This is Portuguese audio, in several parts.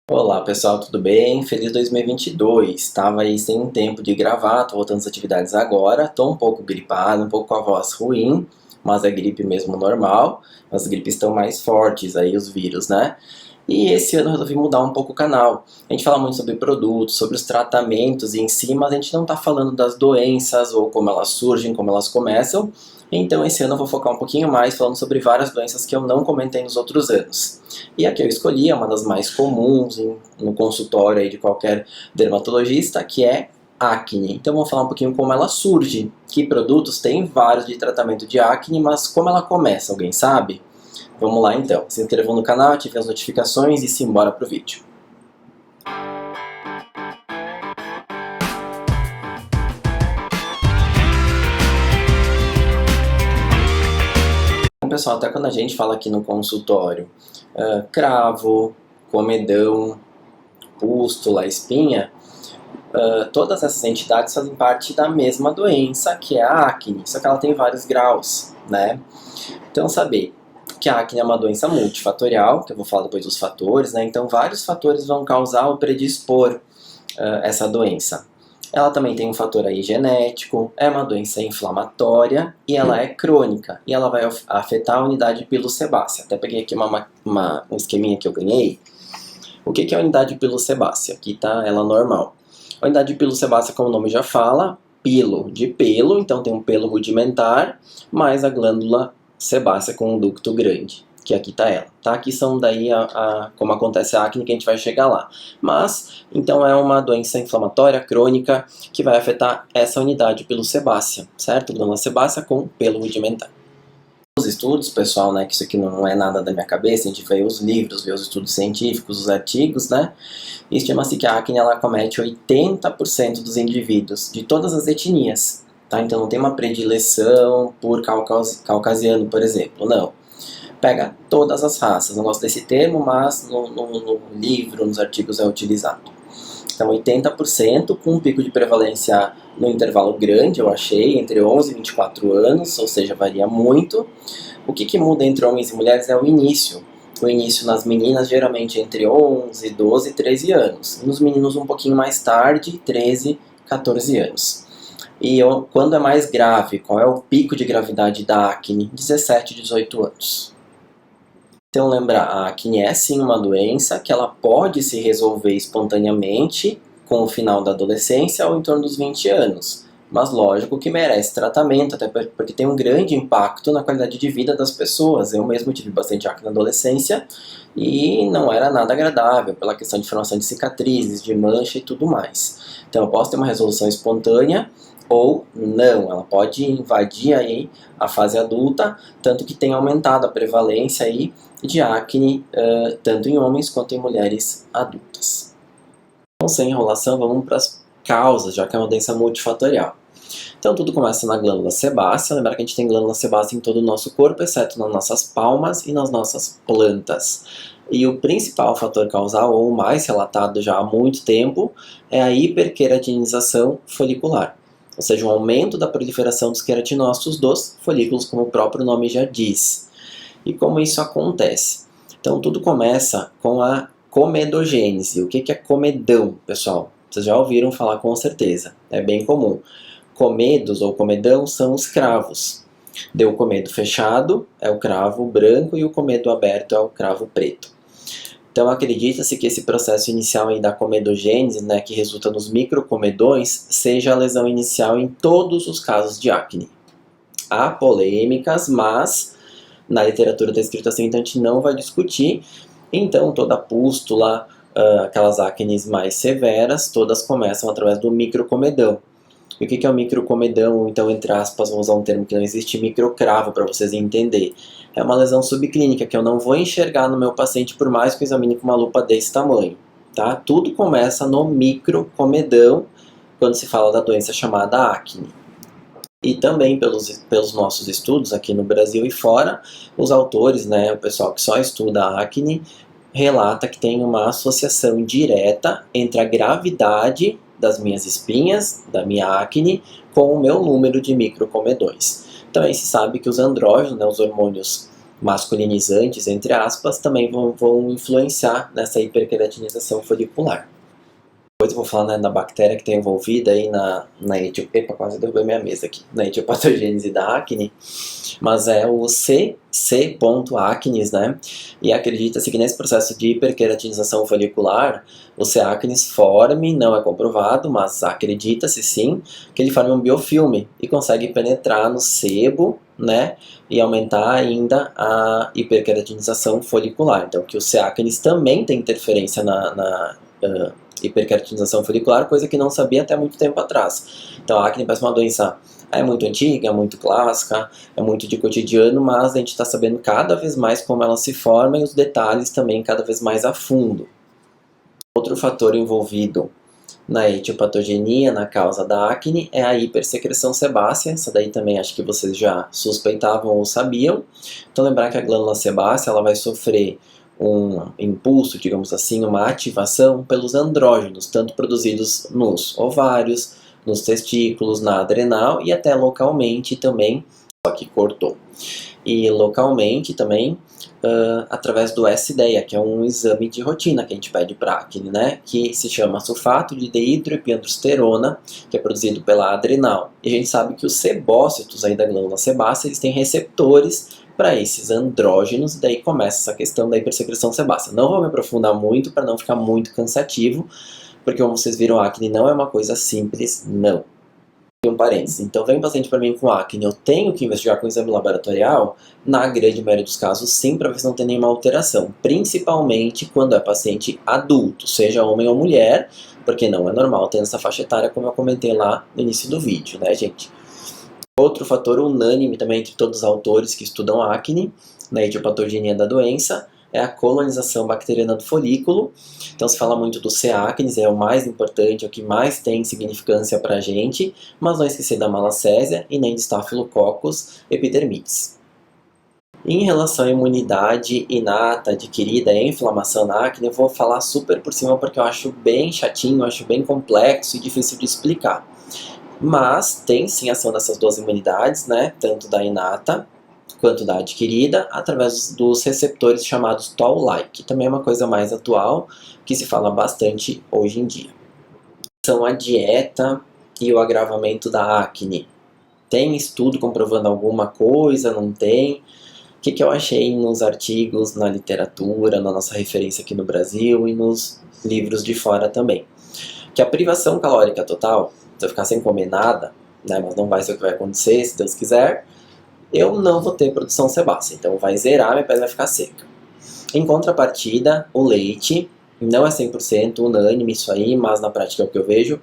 Olá pessoal, tudo bem? Feliz 2022! Tava aí sem um tempo de gravar, tô voltando às atividades agora, tô um pouco gripado, um pouco com a voz ruim, mas é gripe mesmo normal, as gripes estão mais fortes aí, os vírus, né? E esse ano eu resolvi mudar um pouco o canal. A gente fala muito sobre produtos, sobre os tratamentos em si, mas a gente não tá falando das doenças ou como elas surgem, como elas começam. Então esse ano eu vou focar um pouquinho mais falando sobre várias doenças que eu não comentei nos outros anos. E a que eu escolhi é uma das mais comuns no consultório aí de qualquer dermatologista, que é acne. Então vamos falar um pouquinho como ela surge. Que produtos tem vários de tratamento de acne, mas como ela começa, alguém sabe? Vamos lá então. Se inscrevam no canal, ativem as notificações e simbora pro vídeo. Então, pessoal, até quando a gente fala aqui no consultório, cravo, comedão, pústula, espinha, todas essas entidades fazem parte da mesma doença, que é a acne, só que ela tem vários graus, né? Então, saber que a acne é uma doença multifatorial, que eu vou falar depois dos fatores, né? Então, vários fatores vão causar ou predispor essa doença. Ela também tem um fator aí genético, é uma doença inflamatória e ela é crônica. E ela vai afetar a unidade pilosebácea. Até peguei aqui um esqueminha que eu ganhei. O que é a unidade pilosebácea? Aqui tá ela normal. A unidade pilosebácea, como o nome já fala, pilo de pelo, então tem um pelo rudimentar, mais a glândula sebácea com um ducto grande, que aqui está ela. Tá? Aqui são daí como acontece a acne, que a gente vai chegar lá. Mas, então é uma doença inflamatória crônica que vai afetar essa unidade pilosebácea, certo? Glândula sebácea com pelo rudimentar. Os estudos, pessoal, né, que isso aqui não é nada da minha cabeça, a gente vê os livros, vê os estudos científicos, os artigos, né, e estima-se que a acne ela comete 80% dos indivíduos, de todas as etnias, tá? Então não tem uma predileção por caucasiano, por exemplo, não. Pega todas as raças, não gosto desse termo, mas no livro, nos artigos é utilizado. Então 80% com um pico de prevalência no intervalo grande, eu achei, entre 11 e 24 anos, ou seja, varia muito. O que muda entre homens e mulheres é o início. O início nas meninas geralmente entre 11, 12 e 13 anos. E nos meninos um pouquinho mais tarde, 13, 14 anos. E quando é mais grave, qual é o pico de gravidade da acne? 17, 18 anos. Então lembrar, a acne é sim uma doença que ela pode se resolver espontaneamente com o final da adolescência ou em torno dos 20 anos. Mas lógico que merece tratamento, até porque tem um grande impacto na qualidade de vida das pessoas. Eu mesmo tive bastante acne na adolescência e não era nada agradável pela questão de formação de cicatrizes, de mancha e tudo mais. Então eu posso ter uma resolução espontânea ou não, ela pode invadir aí a fase adulta, tanto que tem aumentado a prevalência aí de acne, tanto em homens quanto em mulheres adultas. Então, sem enrolação, vamos para as causas, já que é uma doença multifatorial. Então, tudo começa na glândula sebácea. Lembrar que a gente tem glândula sebácea em todo o nosso corpo, exceto nas nossas palmas e nas nossas plantas. E o principal fator causal, ou o mais relatado já há muito tempo, é a hiperqueratinização folicular. Ou seja, um aumento da proliferação dos queratinócitos dos folículos, como o próprio nome já diz. E como isso acontece? Então tudo começa com a comedogênese. O que é comedão, pessoal? Vocês já ouviram falar com certeza, é bem comum. Comedos ou comedão são os cravos. O comedo fechado é o cravo branco e o comedo aberto é o cravo preto. Então acredita-se que esse processo inicial aí da comedogênese, né, que resulta nos microcomedões, seja a lesão inicial em todos os casos de acne. Há polêmicas, mas na literatura está escrito assim, então a gente não vai discutir. Então toda a pústula, aquelas acnes mais severas, todas começam através do microcomedão. E o que é o microcomedão? Então, entre aspas, vamos usar um termo que não existe, microcravo, para vocês entenderem. É uma lesão subclínica que eu não vou enxergar no meu paciente por mais que eu examine com uma lupa desse tamanho. Tá? Tudo começa no microcomedão, quando se fala da doença chamada acne. E também pelos nossos estudos aqui no Brasil e fora, os autores, né, o pessoal que só estuda a acne, relata que tem uma associação direta entre a gravidade das minhas espinhas, da minha acne, com o meu número de microcomedões. Também se sabe que os andrógenos, né, os hormônios masculinizantes, entre aspas, também vão influenciar nessa hiperqueratinização folicular. Depois eu vou falar, né, da bactéria que está envolvida aí epa, quase derrubei minha mesa aqui, na etiopatogênese da acne, mas é o C. acnes, né? E acredita-se que nesse processo de hiperqueratinização folicular, o C. acnes forme, não é comprovado, mas acredita-se sim, que ele forme um biofilme e consegue penetrar no sebo, né? E aumentar ainda a hiperqueratinização folicular. Então, que o C. acnes também tem interferência na hiperqueratinização folicular, coisa que não sabia até muito tempo atrás. Então, a acne parece uma doença muito antiga, muito clássica, é muito de cotidiano, mas a gente está sabendo cada vez mais como ela se forma e os detalhes também cada vez mais a fundo. Outro fator envolvido na etiopatogenia, na causa da acne, é a hipersecreção sebácea. Essa daí também acho que vocês já suspeitavam ou sabiam. Então lembrar que a glândula sebácea ela vai sofrer um impulso, digamos assim, uma ativação pelos andrógenos, tanto produzidos nos ovários, nos testículos, na adrenal e até localmente também, só que cortou. E localmente também, através do SDEA, que é um exame de rotina que a gente pede para acne, né? Que se chama sulfato de dehidroepiandrosterona, que é produzido pela adrenal. E a gente sabe que os sebócitos aí da glândula sebácea, eles têm receptores para esses andrógenos, e daí começa essa questão da hipersecreção sebácea. Não vou me aprofundar muito para não ficar muito cansativo, porque como vocês viram, acne não é uma coisa simples, não. Um parênteses. Então, vem um paciente para mim com acne, eu tenho que investigar com exame laboratorial? Na grande maioria dos casos, sim, para ver se não tem nenhuma alteração. Principalmente quando é paciente adulto, seja homem ou mulher, porque não é normal ter essa faixa etária, como eu comentei lá no início do vídeo, né, gente? Outro fator unânime também entre todos os autores que estudam acne, na etiopatogenia da doença, é a colonização bacteriana do folículo. Então se fala muito do C. acnes, é o mais importante, é o que mais tem significância para a gente, mas não esquecer da malacésia e nem de Staphylococcus epidermidis. Em relação à imunidade inata adquirida e inflamação na acne, eu vou falar super por cima porque eu acho bem chatinho, eu acho bem complexo e difícil de explicar. Mas tem sim ação dessas duas imunidades, né? Tanto da inata quanto da adquirida, através dos receptores chamados Toll-like, que também é uma coisa mais atual, que se fala bastante hoje em dia. São a dieta e o agravamento da acne. Tem estudo comprovando alguma coisa? Não tem? O que eu achei nos artigos, na literatura, na nossa referência aqui no Brasil e nos livros de fora também? Que a privação calórica total, se eu ficar sem comer nada, né, mas não vai ser o que vai acontecer, se Deus quiser, eu não vou ter produção sebácea, então vai zerar, minha pele vai ficar seca. Em contrapartida, o leite, não é 100% unânime isso aí, mas na prática é o que eu vejo,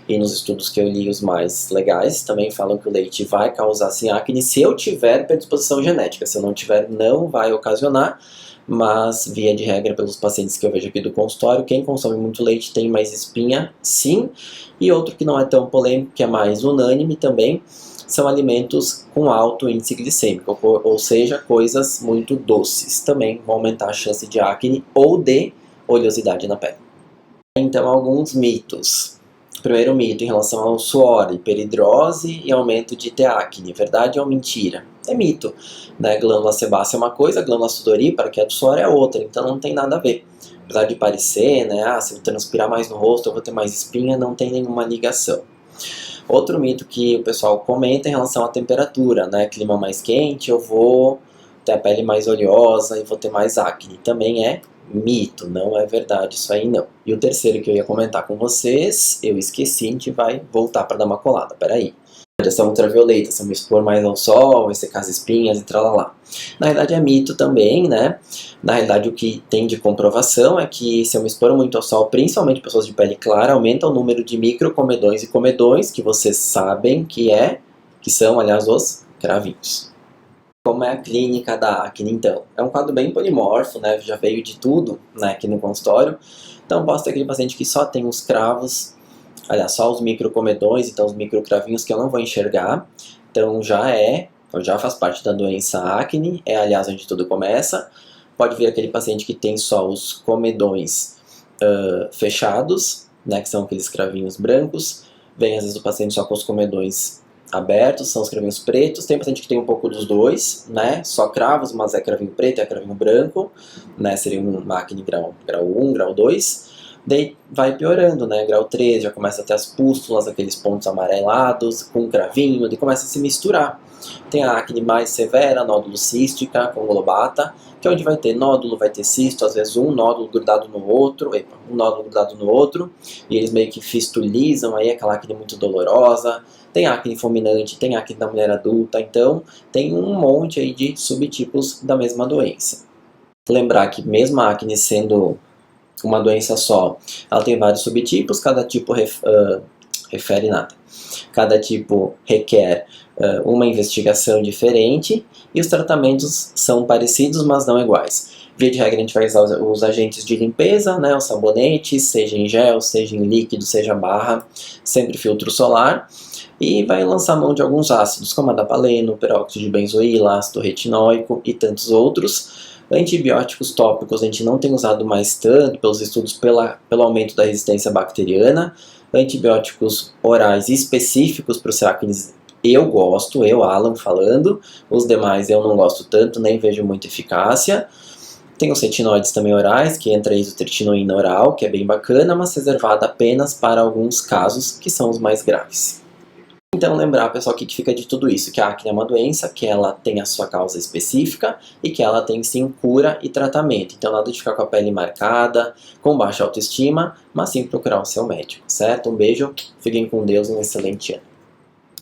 e nos estudos que eu li os mais legais, também falam que o leite vai causar sim acne se eu tiver predisposição genética, se eu não tiver não vai ocasionar, mas via de regra pelos pacientes que eu vejo aqui do consultório, quem consome muito leite tem mais espinha, sim, e outro que não é tão polêmico, que é mais unânime também, são alimentos com alto índice glicêmico, ou seja, coisas muito doces. Também vão aumentar a chance de acne ou de oleosidade na pele. Então, alguns mitos. Primeiro mito em relação ao suor, hiperidrose e aumento de ter acne. Verdade ou mentira? É mito. Né? Glândula sebácea é uma coisa, glândula sudorípara, que é do suor, é outra. Então não tem nada a ver. Apesar de parecer, né? Se eu transpirar mais no rosto, eu vou ter mais espinha, não tem nenhuma ligação. Outro mito que o pessoal comenta em relação à temperatura, né? Clima mais quente, eu vou ter a pele mais oleosa e vou ter mais acne. Também é mito, não é verdade isso aí não. E o terceiro que eu ia comentar com vocês, eu esqueci, a gente vai voltar para dar uma colada, peraí. Radiação ultravioleta, se eu me expor mais ao sol, vai secar as espinhas e tralalá. Na realidade é mito também, né? Na realidade o que tem de comprovação é que se eu me expor muito ao sol, principalmente pessoas de pele clara, aumenta o número de microcomedões e comedões, que vocês sabem que são, aliás, os cravinhos. Como é a clínica da acne, então? É um quadro bem polimorfo, né? Já veio de tudo, né, aqui no consultório. Então posso ter aquele paciente que só tem os cravos, aliás, só os microcomedões, então os microcravinhos que eu não vou enxergar. Então já faz parte da doença acne, é aliás onde tudo começa. Pode vir aquele paciente que tem só os comedões fechados, né, que são aqueles cravinhos brancos. Vem às vezes o paciente só com os comedões abertos, são os cravinhos pretos. Tem paciente que tem um pouco dos dois, né? Só cravos, mas é cravinho preto e é cravinho branco, né? Seria uma acne grau 1, grau 2. Daí vai piorando, né? Grau 3 já começa a ter as pústulas, aqueles pontos amarelados, com cravinho, daí começa a se misturar. Tem a acne mais severa, nódulo cística, com globata, que é onde vai ter nódulo, vai ter cisto, às vezes um nódulo grudado no outro, e eles meio que fistulizam, aí aquela acne muito dolorosa. Tem acne fulminante, tem acne da mulher adulta, então tem um monte aí de subtipos da mesma doença. Lembrar que mesmo a acne sendo uma doença só, ela tem vários subtipos, cada tipo refere nada. Cada tipo requer uma investigação diferente e os tratamentos são parecidos, mas não iguais. Via de regra, a gente vai usar os agentes de limpeza, né, os sabonetes, seja em gel, seja em líquido, seja barra, sempre filtro solar, e vai lançar mão de alguns ácidos, como adapaleno, peróxido de benzoíla, ácido retinóico e tantos outros. Antibióticos tópicos a gente não tem usado mais tanto pelos estudos pelo aumento da resistência bacteriana. Antibióticos orais específicos para os acnes eu gosto, Alan falando, os demais eu não gosto tanto, nem vejo muita eficácia. Tem os retinoides também orais, que entra a isotretinoína oral, que é bem bacana, mas reservada apenas para alguns casos que são os mais graves. Então lembrar, pessoal, que fica de tudo isso, que a acne é uma doença, que ela tem a sua causa específica e que ela tem sim cura e tratamento. Então nada de ficar com a pele marcada, com baixa autoestima, mas sim procurar o seu médico, certo? Um beijo, fiquem com Deus e um excelente ano.